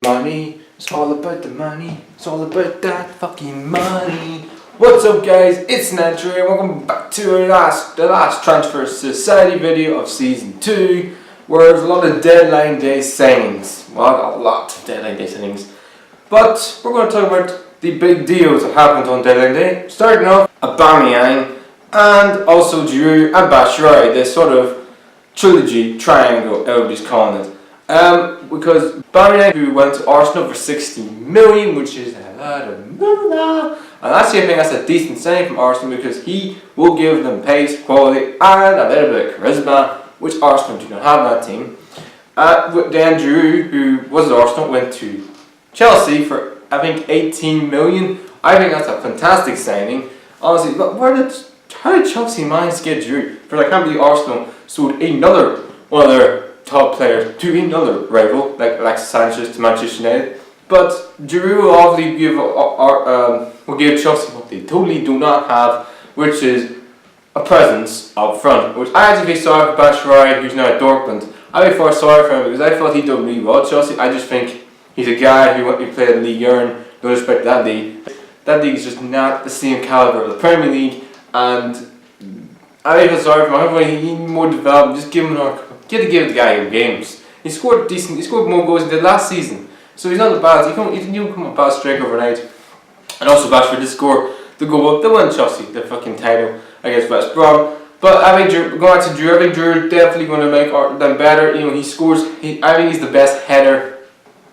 Money, it's all about the money, it's all about that fucking money. What's up guys, it's JANURAY, welcome back to the last Transfer Society video of Season 2, where there's a lot of deadline day signings. Well, a lot of deadline day signings. But we're going to talk about the big deals that happened on deadline day. Starting off, Aubameyang and also JANURAY and JANURAY, this sort of trilogy, triangle, everybody's calling it. Because Aubameyang, who went to Arsenal for 60 million, which is a lot of money, and actually I think that's a decent signing from Arsenal because he will give them pace, quality, and a little bit of charisma, which Arsenal do not have in that team. Then JANURAY, who was at Arsenal, went to Chelsea for I think 18 million. I think that's a fantastic signing. Honestly, but how did Chelsea manage to get JANURAY? For I can't believe Arsenal sold one of their top players to another rival like Alexis Sanchez to Manchester United. But JANURAY will obviously give Chelsea what they totally do not have, which is a presence up front. Which I actually feel sorry for JANURAY, who's now at Dortmund. I feel sorry for him because I thought he done really well at Chelsea. I just think he's a guy who went to play in League One. No respect to that league. That league is just not the same caliber of the Premier League, and I feel sorry for him. I think he needs more development. Just give him give the guy games. He scored more goals than he did last season. So he's not bad. He didn't become a bad striker overnight. And also Bashford did score the goal. They won Chelsea the fucking title against West Brom. But I think going back to JANURAY, I think JANURAY definitely going to make them better. You know, he scores. I think he's the best header.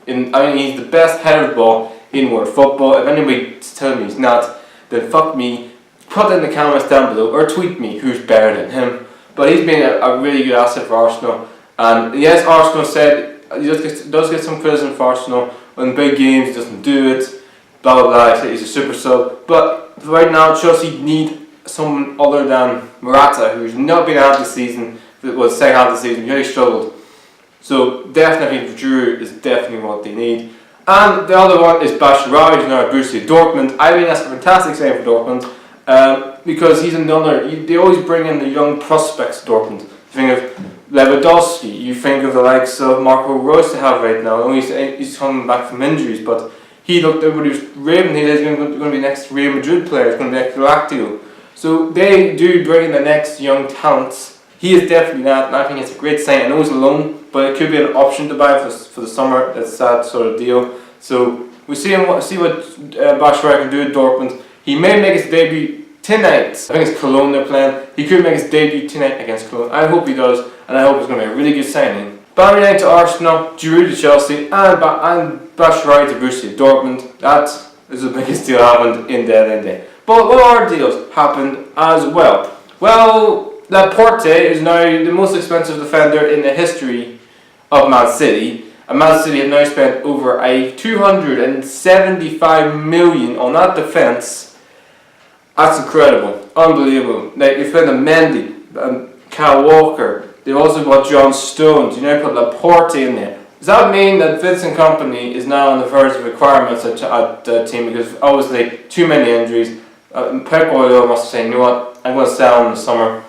He's the best header of the ball in world football. If anybody's telling me he's not, then fuck me. Put in the comments down below or tweet me who's better than him. But he's been a really good asset for Arsenal. And yes, Arsenal said he does get some criticism for Arsenal in big games. He doesn't do it. Blah blah blah. He said he's a super sub. But right now, Chelsea need someone other than Morata, who's not been out this season. It was second half of the season. He really struggled. So definitely, JANURAY is definitely what they need. And the other one is JANURAY, who's now at Borussia Dortmund. I think that's a fantastic signing for Dortmund. Because he's another. They always bring in the young prospects. Dortmund. You think of Lewandowski. You think of the likes of Marco Reus they have right now. He's coming back from injuries, but everybody was raving. He's going to be next Real Madrid player. He's going to be next Galactico. So they do bring in the next young talents. He is definitely that, and I think it's a great sign. I know he's alone, but it could be an option to buy for the summer. It's that sort of deal. So we see what JANURAY can do at Dortmund. He may make his debut tonight. I think it's Cologne they're playing. He could make his debut tonight against Cologne. I hope he does, and I hope it's going to be a really good signing. Aubameyang to Arsenal, JANURAY to Chelsea, and JANURAY to Borussia Dortmund. That is the biggest deal happened in deadline day. But what other deals happened as well? Well, Laporte is now the most expensive defender in the history of Man City. And Man City have now spent over 275 million on that defence. That's incredible, unbelievable. They spent on Mendy, Kyle Walker. They also bought John Stones. You now put Laporte in there. Does that mean that Vincent Kompany is now on the verge of requirements at the team because obviously too many injuries? Pep Guardiola must say, you know what, I'm going to sell him in the summer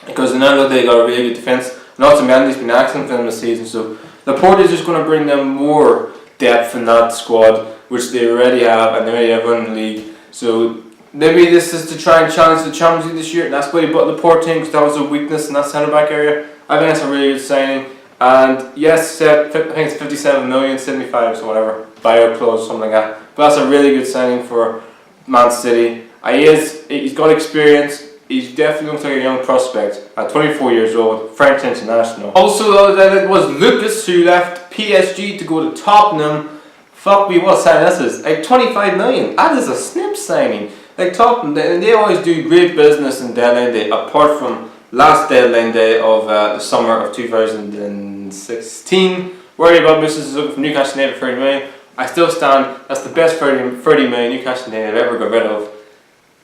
because now they got a really good defence. And also Mendy's been excellent for them this season, so Laporte is just going to bring them more depth in that squad, which they already have, and they already have won the league. So maybe this is to try and challenge the Champions League this year, and that's why he brought Laporte in because that was a weakness in that centre back area. I think that's a really good signing. And yes, I think it's 57 million, 75 or whatever, buyout clause, something like that. But that's a really good signing for Man City. He's got experience. He's definitely looks like a young prospect at 24 years old, French international. Also, it was Lucas who left PSG to go to Tottenham. Fuck me, what signing this is? Like 25 million. That is a snip signing. Like Tottenham, they always do great business in deadline day, apart from last deadline day of the summer of 2016. Worried about Mrs. Suzuki from Newcastle United for 30 million. I still stand. That's the best 30 million Newcastle United have ever got rid of.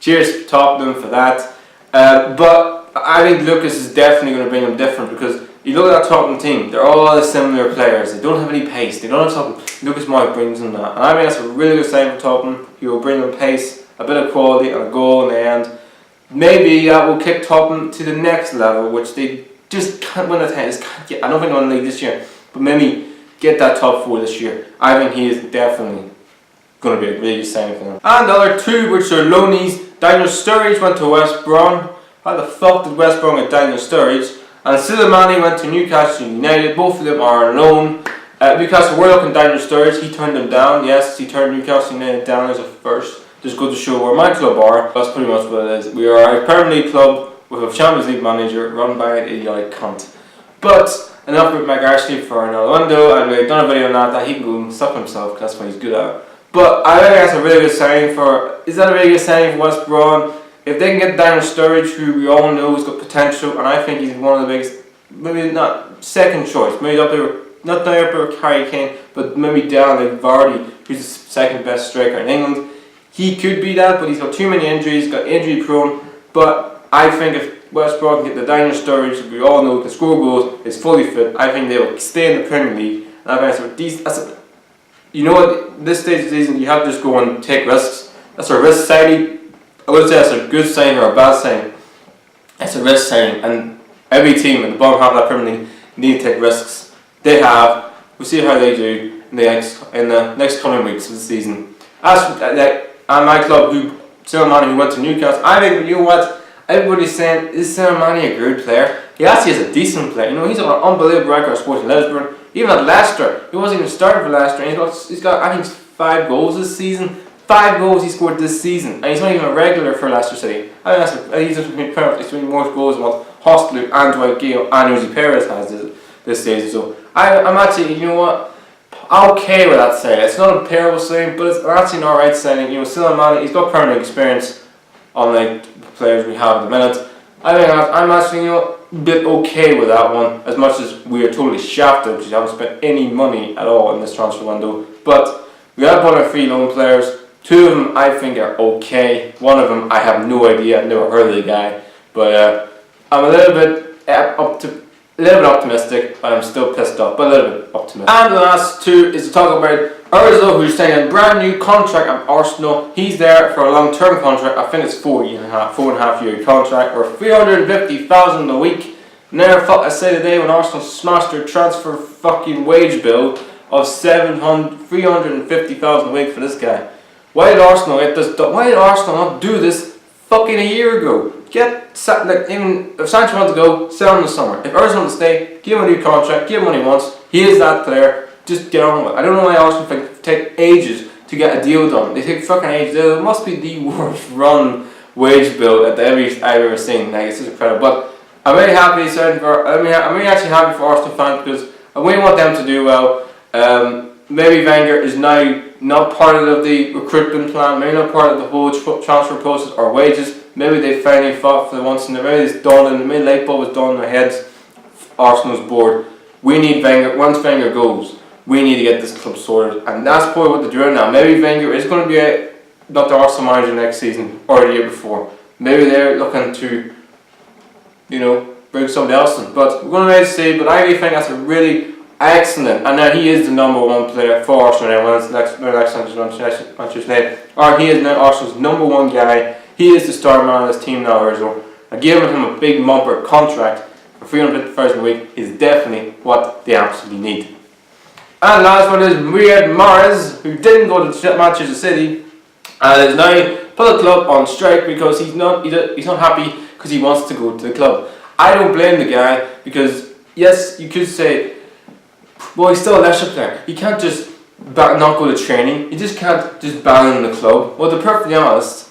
Cheers, Tottenham for that. But I think Lucas is definitely going to bring them different because you look at that Tottenham team, they're all similar players. They don't have any pace. They don't have something. Lucas Moura brings them that. And I think that's a really good sign for Tottenham. He will bring them pace, a bit of quality, and a goal in the end. Maybe that will kick Tottenham to the next level, which they just can't win at times. I don't think they'll win the league this year, but maybe get that top 4 this year. I think he is definitely going to be a really good signing for them. And the other two, which are loanies, Daniel Sturridge went to West Brom. How the fuck did West Brom get Daniel Sturridge? And Silimani went to Newcastle United. Both of them are on loan. Newcastle were looking at Daniel Sturridge. He turned them down. Yes, he turned Newcastle United down as a first. Just good to show where my club are. That's pretty much what it is. We are a Premier League club with a Champions League manager run by an idiotic cunt. But enough with McArshley for another window, and we've done a video on that he can go and suck himself because that's what he's good at. But I think that's a really good signing for. Is that a really good signing for West Brom? If they can get Daniel Sturridge, who we all know has got potential, and I think he's one of the biggest, maybe not second choice, maybe up there, not down there with Harry Kane, but maybe down like Vardy, who's the second best striker in England. He could be that, but he's got too many injuries, got injury prone. But I think if West Brom can get the Daniel Sturridge, who we all know can score goals, is fully fit, I think they will stay in the Premier League. And I think you know what, this stage of the season, you have to just go and take risks. That's a risk signing. I would say that's a good sign or a bad sign. It's a risk signing, and every team in the bottom half of that Premier League need to take risks. They have. We'll see how they do in the next coming weeks of the season. As and my club, Silimani, who went to Newcastle, I think, you know what, everybody's saying, is Silimani a good player? He actually is a decent player. You know, he's got an unbelievable record at Sporting Lisbon. Even at Leicester, he wasn't even starting for Leicester. And he's got I think 5 goals this season. 5 goals he scored this season, and he's not even a regular for Leicester City. I mean, he's just been perfect. He's doing more goals than what Hostler and Dwight Gale and Jose Perez has this season. So I'm actually, you know what, okay with that saying. It's not a terrible saying, but it's actually an alright saying. You know, Silimani, he's got permanent experience on like the players we have at the minute. I think I'm actually, you know, a bit okay with that one. As much as we are totally shafted because we haven't spent any money at all in this transfer window, but we have one of 3 loan players. 2 of them I think are okay. 1 of them I have no idea. I've never heard of the guy. But I'm a little bit optimistic, but I'm still pissed off. But a little bit optimistic. And the last 2 is to talk about Ozil, who's signing a brand new contract at Arsenal. He's there for a long-term contract. I think it's 4.5 year contract, or 350,000 a week. Never thought I'd say the day when Arsenal smashed their transfer fucking wage bill of 350,000 a week for this guy. Why did Arsenal not do this fucking a year ago? Even if Sancho wants to go, sell him in the summer. If Ozil wants to stay, give him a new contract, give him what he wants. He is that player. Just get on with it. I don't know why Arsenal take ages to get a deal done. They take fucking ages. It must be the worst run wage bill that I've ever seen. Like, it's just incredible. But I'm really happy. I'm really actually happy for Arsenal fans because I really want them to do well. Maybe Wenger is now not part of the recruitment plan, maybe not part of the whole transfer process or wages. Maybe they finally fought for the once in their maybe it's done and maybe light bulb was done in their heads. Arsenal's board. We need Wenger. Once Wenger goes, we need to get this club sorted, and that's probably what they're doing now. Maybe Wenger is going to be not the Arsenal manager next season or the year before. Maybe they're looking to, you know, bring somebody else in. But we're going to wait to see. But I really think that's a really excellent, and now he is the number 1 player for Arsenal now. When it's next Manchester's name, or he is now Arsenal's number 1 guy. He is the star man of this team now, Ozil. And giving him a big bumper contract for 350,000 a week is definitely what they absolutely need. And last one is Riyad Mahrez, who didn't go to Manchester City, and is now put the club on strike because he's not happy because he wants to go to the club. I don't blame the guy because yes, you could say, well, he's still a Leicester player. He can't just not go to training. You just can't just ban the club. Well, to be perfectly honest,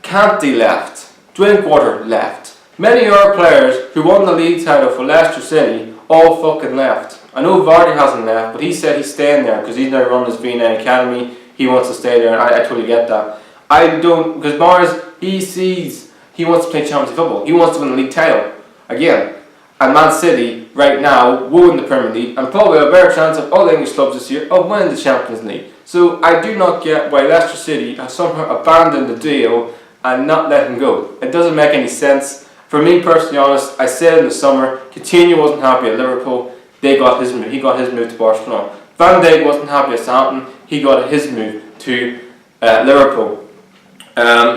Kanté left. Drinkwater left. Many of our players who won the league title for Leicester City all fucking left. I know Vardy hasn't left, but he said he's staying there because he's now running his V9 Academy. He wants to stay there, and I totally get that. I don't, because Mahrez, he wants to play Champions League football. He wants to win the league title again. And Man City, right now, will win the Premier League and probably have a better chance of all the English clubs this year of winning the Champions League. So I do not get why Leicester City have somehow abandoned the deal and not let him go. It doesn't make any sense. For me, personally honest, I said in the summer, Coutinho wasn't happy at Liverpool. He got his move to Barcelona. Van Dijk wasn't happy at Southampton. He got his move to Liverpool. I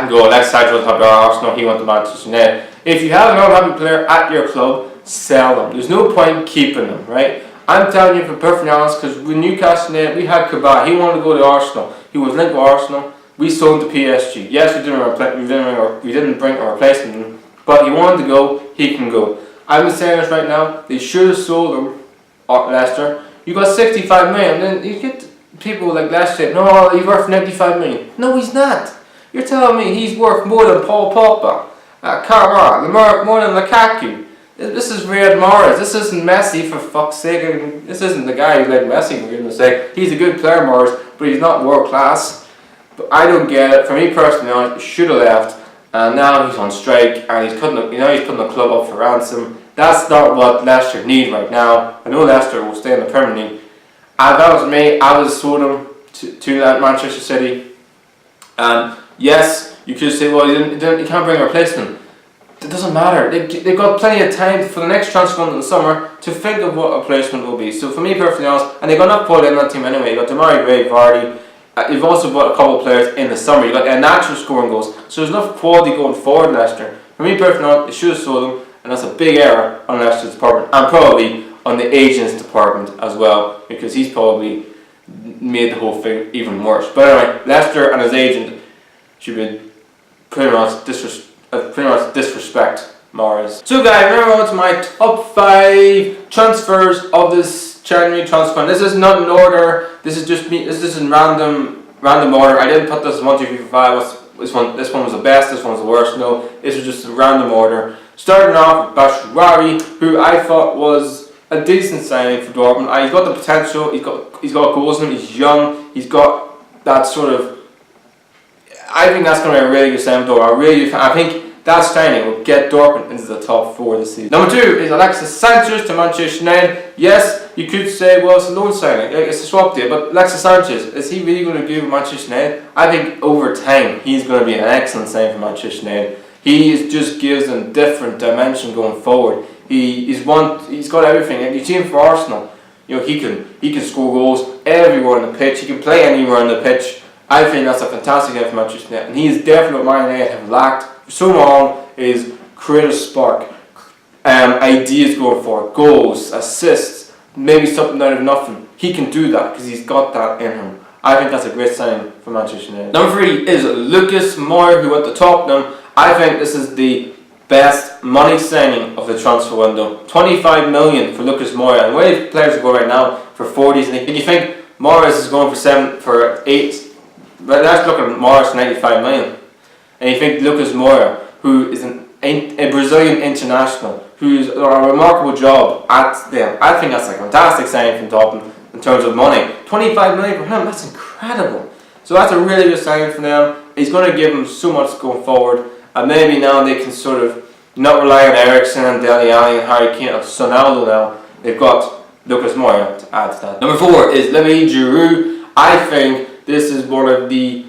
can go. Alex Sanchez was happy at Arsenal. He went to Manchester United. If you have an unhappy player at your club, sell them. There's no point keeping them, right? I'm telling you, for perfectly honest, because with Newcastle, we had Kabak. He wanted to go to Arsenal. He was linked with Arsenal. We sold him to PSG. Yes, we didn't bring a replacement, but he wanted to go. He can go. I'm saying this right now. They should have sold him at Leicester. You got 65 million. Then you get people like Leicester saying, "No, he's worth 95 million." No, he's not. You're telling me he's worth more than Paul Pogba, more than Lukaku. This is Riyad Mahrez. This isn't Messi, for fuck's sake. This isn't the guy who like Messi, for goodness sake. He's a good player, Mahrez, but he's not world class. But I don't get it. For me personally, he should have left, and now he's on strike, and he's putting the club up for ransom. That's not what Leicester need right now. I know Leicester will stay in the Premier League. If that was me, I would have sold him to Manchester City. And yes, you could say, well, you can't bring a replacement. It doesn't matter. They've got plenty of time for the next transfer in the summer to think of what a replacement will be. So for me, perfectly honest, and they've got enough put in that team anyway. You've got Demarai Gray, Vardy. You've also bought a couple of players in the summer. You've got a natural scoring goals. So there's enough quality going forward, Leicester. For me, personally, they should have sold them, and that's a big error on Leicester's department, and probably on the agent's department as well, because he's probably made the whole thing even worse. But anyway, Leicester and his agent should be pretty much disrespect Mahrez. So guys, remember what's my top 5 transfers of this January transfer. And this is not in order. This is just me. This is in random order. I didn't put this 1, 2, 3, 4, 5. This one was the best. This one was the worst. No, this was just a random order. Starting off with JANURAY, who I thought was a decent signing for Dortmund. He's got the potential. He's got goals in him. He's young. He's got that sort of. I think that's going to be a really good signing for Dortmund. I think that signing will get Dortmund into the top 4 this season. Number 2 is Alexis Sanchez to Manchester United. Yes, you could say, well, it's a loan signing, it's a swap deal, but Alexis Sanchez, is he really going to give Manchester United? I think over time he's going to be an excellent signing for Manchester United. He just gives them different dimension going forward. He's got everything. And you see him for Arsenal. You know, he can score goals everywhere on the pitch. He can play anywhere on the pitch. I think that's a fantastic guy for Manchester United, and he is definitely what Man United have lacked for so long, is creative spark, ideas going forward, goals, assists, maybe something out of nothing. He can do that because he's got that in him. I think that's a great sign for Manchester United. Number 3 is Lucas Moura, who went to Tottenham. I think this is the best money signing of the transfer window. 25 million for Lucas Moura, and where players go right now for 40s. And you think Morris is going for 8. But let's look at Morris, 95 million. And you think Lucas Moura, who is a Brazilian international, who's done a remarkable job at them. I think that's a fantastic signing from Tottenham in terms of money. 25 million for him, that's incredible. So that's a really good signing for them. He's going to give them so much going forward. And maybe now they can sort of not rely on Eriksen and Dele Alli and Harry Kane and Sonaldo now. They've got Lucas Moura to add to that. Number 4 is Olivier Giroud. I think this is one of the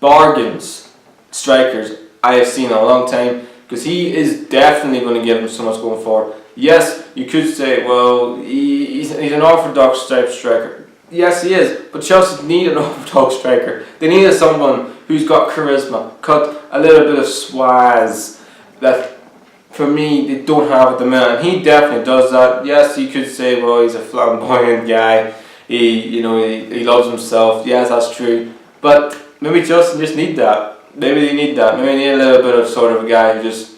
bargains strikers I have seen in a long time, because he is definitely going to give them so much going forward. Yes, you could say, well, he's an orthodox type striker. Yes, he is, but Chelsea need an orthodox striker. They needed someone who's got charisma, got a little bit of swaz that, for me, they don't have at the minute. And he definitely does that. Yes, you could say, well, he's a flamboyant guy. He loves himself. Yes, that's true. But maybe Chelsea just need that. Maybe they need that. Maybe they need a little bit of sort of a guy who just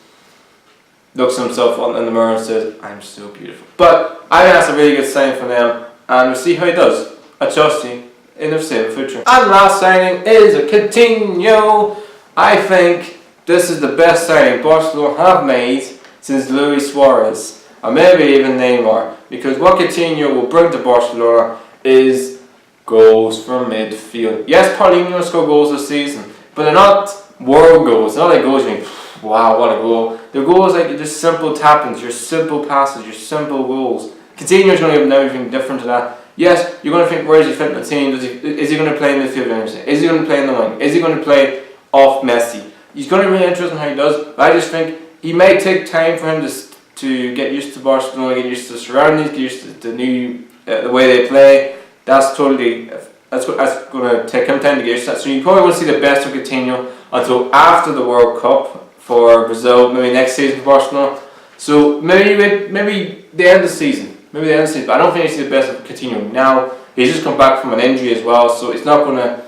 looks at himself in the mirror and says, "I'm so beautiful." But I think that's a really good sign for them, and we'll see how he does at Chelsea in the foreseeable future. And last signing is a Coutinho. I think this is the best signing Barcelona have made since Luis Suarez, or maybe even Neymar, because what Coutinho will bring to Barcelona is goals from midfield. Yes, Paulinho scored goals this season, but they're not world goals. They're not like goals you think, wow, what a goal. They're goals like just simple tap-ins, your simple passes, your simple goals. Coutinho's going to give them everything different to that. Yes, you're going to think, where is he fit in the team? Is he going to play in the midfield? Is he going to play in the wing? Is he going to play off Messi? He's going to be really interesting how he does, but I just think he may take time for him to get used to Barcelona, get used to the surroundings, get used to the new the way they play. That's going to take him time to get used to that. So you probably won't see the best of Coutinho until after the World Cup for Brazil, maybe next season for Barcelona. So maybe the end of the season. maybe the end of the season, but I don't think he's the best of Coutinho now. He's just come back from an injury as well, so it's not going to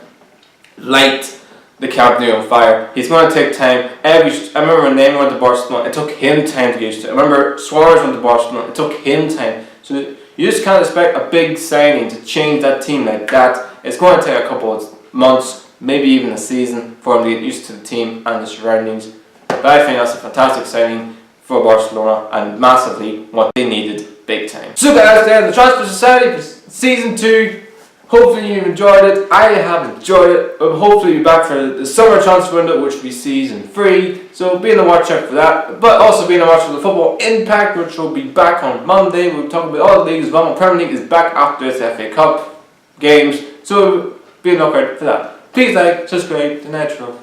light the Camp Nou on fire. He's going to take time. I remember when Neymar went to Barcelona, it took him time to get used to it. I remember Suarez went to Barcelona, it took him time. So you just can't expect a big signing to change that team like that. It's going to take a couple of months, maybe even a season, for him to get used to the team and the surroundings. But I think that's a fantastic signing for Barcelona and massively what they needed big time. So guys, there the Transfer Society for Season 2. Hopefully you've enjoyed it. I have enjoyed it. I'll hopefully be back for the summer transfer window, which will be Season 3. So be on the watch out for that. But also be on the watch for the Football Impact, which will be back on Monday. We'll talk about all the leagues as well. The Premier League is back after its FA Cup games. So be on the lookout for that. Please like, subscribe to Natural.